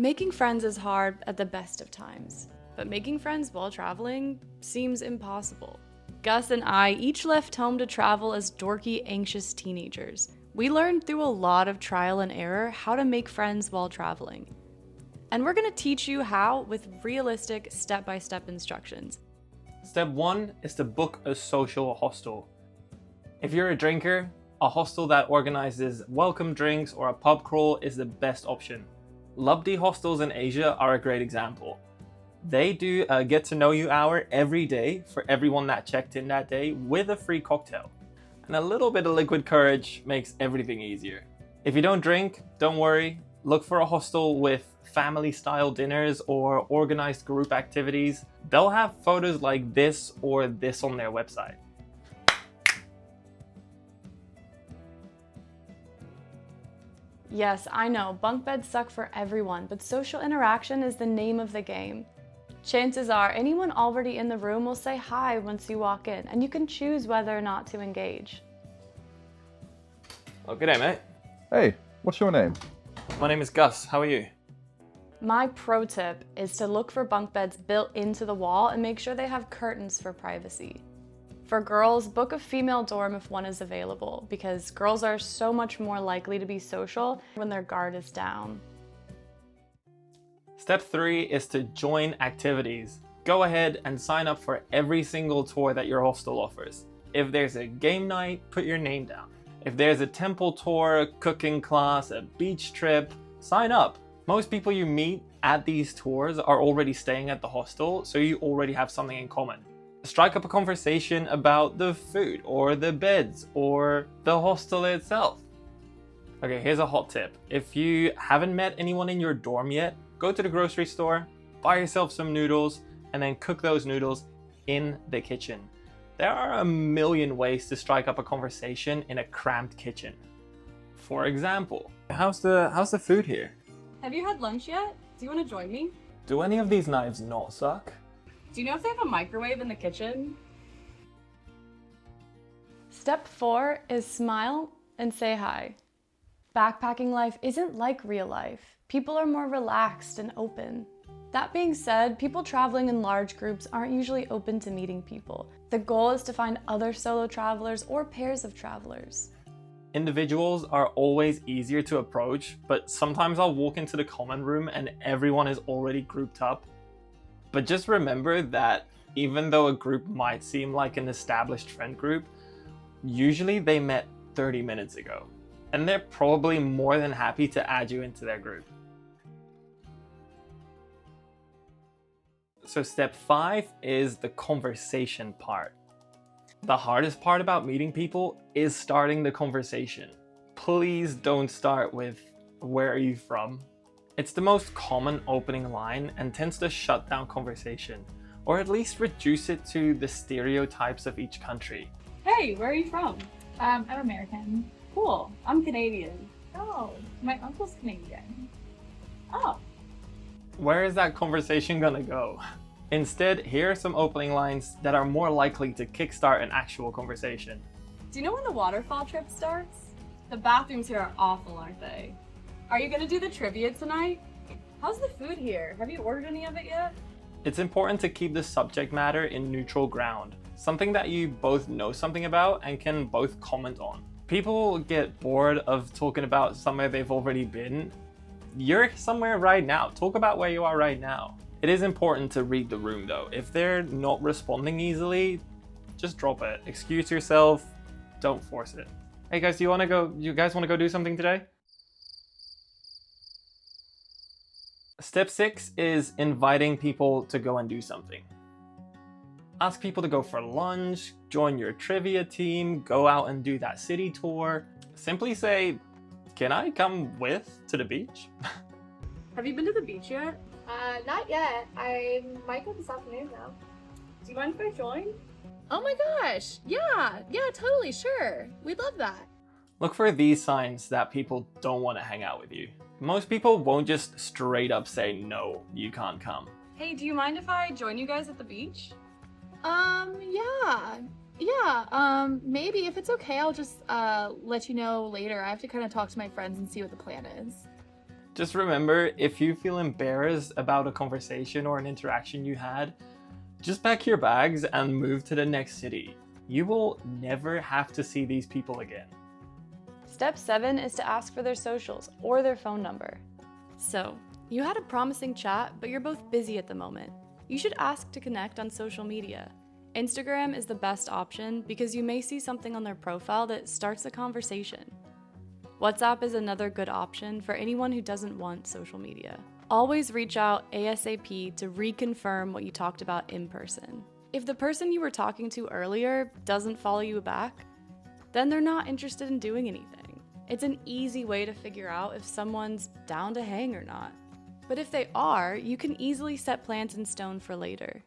Making friends is hard at the best of times, but making friends while traveling seems impossible. Gus and I each left home to travel as dorky, anxious teenagers. We learned through a lot of trial and error how to make friends while traveling. And we're gonna teach you how with realistic step-by-step instructions. Step 1 is to book a social hostel. If you're a drinker, a hostel that organizes welcome drinks or a pub crawl is the best option. Lubdi hostels in Asia are a great example. They do a get to know you hour every day for everyone that checked in that day with a free cocktail. And a little bit of liquid courage makes everything easier. If you don't drink, don't worry. Look for a hostel with family style dinners or organized group activities. They'll have photos like this or this on their website. Yes, I know, bunk beds suck for everyone, but social interaction is the name of the game. Chances are anyone already in the room will say hi once you walk in, and you can choose whether or not to engage. Oh, good day, mate. Hey, what's your name? My name is Gus. How are you? My pro tip is to look for bunk beds built into the wall and make sure they have curtains for privacy. For girls, book a female dorm if one is available, because girls are so much more likely to be social when their guard is down. Step 3 is to join activities. Go ahead and sign up for every single tour that your hostel offers. If there's a game night, put your name down. If there's a temple tour, cooking class, a beach trip, sign up. Most people you meet at these tours are already staying at the hostel, so you already have something in common. Strike up a conversation about the food or the beds or the hostel itself. Okay, here's a hot tip. If you haven't met anyone in your dorm yet, go to the grocery store, buy yourself some noodles, and then cook those noodles in the kitchen. There are a million ways to strike up a conversation in a cramped kitchen. For example, how's the food here? Have you had lunch yet? Do you want to join me? Do any of these knives not suck? Do you know if they have a microwave in the kitchen? Step 4 is smile and say hi. Backpacking life isn't like real life. People are more relaxed and open. That being said, people traveling in large groups aren't usually open to meeting people. The goal is to find other solo travelers or pairs of travelers. Individuals are always easier to approach, but sometimes I'll walk into the common room and everyone is already grouped up. But just remember that even though a group might seem like an established friend group, usually they met 30 minutes ago, and they're probably more than happy to add you into their group. So step 5 is the conversation part. The hardest part about meeting people is starting the conversation. Please don't start with, "Where are you from?" It's the most common opening line and tends to shut down conversation, or at least reduce it to the stereotypes of each country. Hey, where are you from? I'm American. Cool, I'm Canadian. Oh, my uncle's Canadian. Oh, Where is that conversation gonna go? Instead, here are some opening lines that are more likely to kickstart an actual conversation. do you know when the waterfall trip starts? The bathrooms here are awful, aren't they? Are you gonna do the trivia tonight? How's the food here? Have you ordered any of it yet? It's important to keep the subject matter in neutral ground, something that you both know something about and can both comment on. People get bored of talking about somewhere they've already been. You're somewhere right now. Talk about where you are right now. It is important to read the room though. If they're not responding easily, just drop it. Excuse yourself. Don't force it. Hey guys, you guys want to go do something today? Step 6 is inviting people to go and do something. Ask people to go for lunch, join your trivia team, go out and do that city tour. Simply say, "Can I come with to the beach?" Have you been to the beach yet? Not yet. I might go this afternoon though. Do you mind if I join? Oh my gosh. Yeah, totally, sure. We'd love that. Look for these signs that people don't want to hang out with you. Most people won't just straight up say, "No, you can't come." Hey, do you mind if I join you guys at the beach? Maybe if it's okay, I'll just let you know later. I have to kind of talk to my friends and see what the plan is. Just remember, if you feel embarrassed about a conversation or an interaction you had, just pack your bags and move to the next city. You will never have to see these people again. Step 7 is to ask for their socials or their phone number. So, you had a promising chat, but you're both busy at the moment. You should ask to connect on social media. Instagram is the best option because you may see something on their profile that starts a conversation. WhatsApp is another good option for anyone who doesn't want social media. Always reach out ASAP to reconfirm what you talked about in person. If the person you were talking to earlier doesn't follow you back, then they're not interested in doing anything. It's an easy way to figure out if someone's down to hang or not. But if they are, you can easily set plans in stone for later.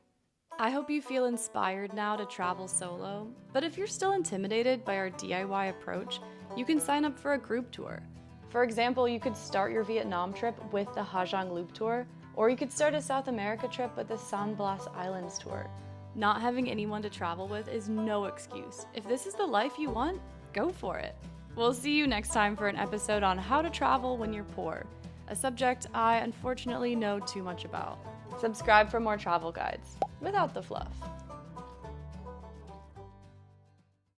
I hope you feel inspired now to travel solo, but if you're still intimidated by our DIY approach, you can sign up for a group tour. For example, you could start your Vietnam trip with the Ha Giang Loop Tour, or you could start a South America trip with the San Blas Islands Tour. Not having anyone to travel with is no excuse. If this is the life you want, go for it. We'll see you next time for an episode on how to travel when you're poor, a subject I unfortunately know too much about. Subscribe for more travel guides, without the fluff.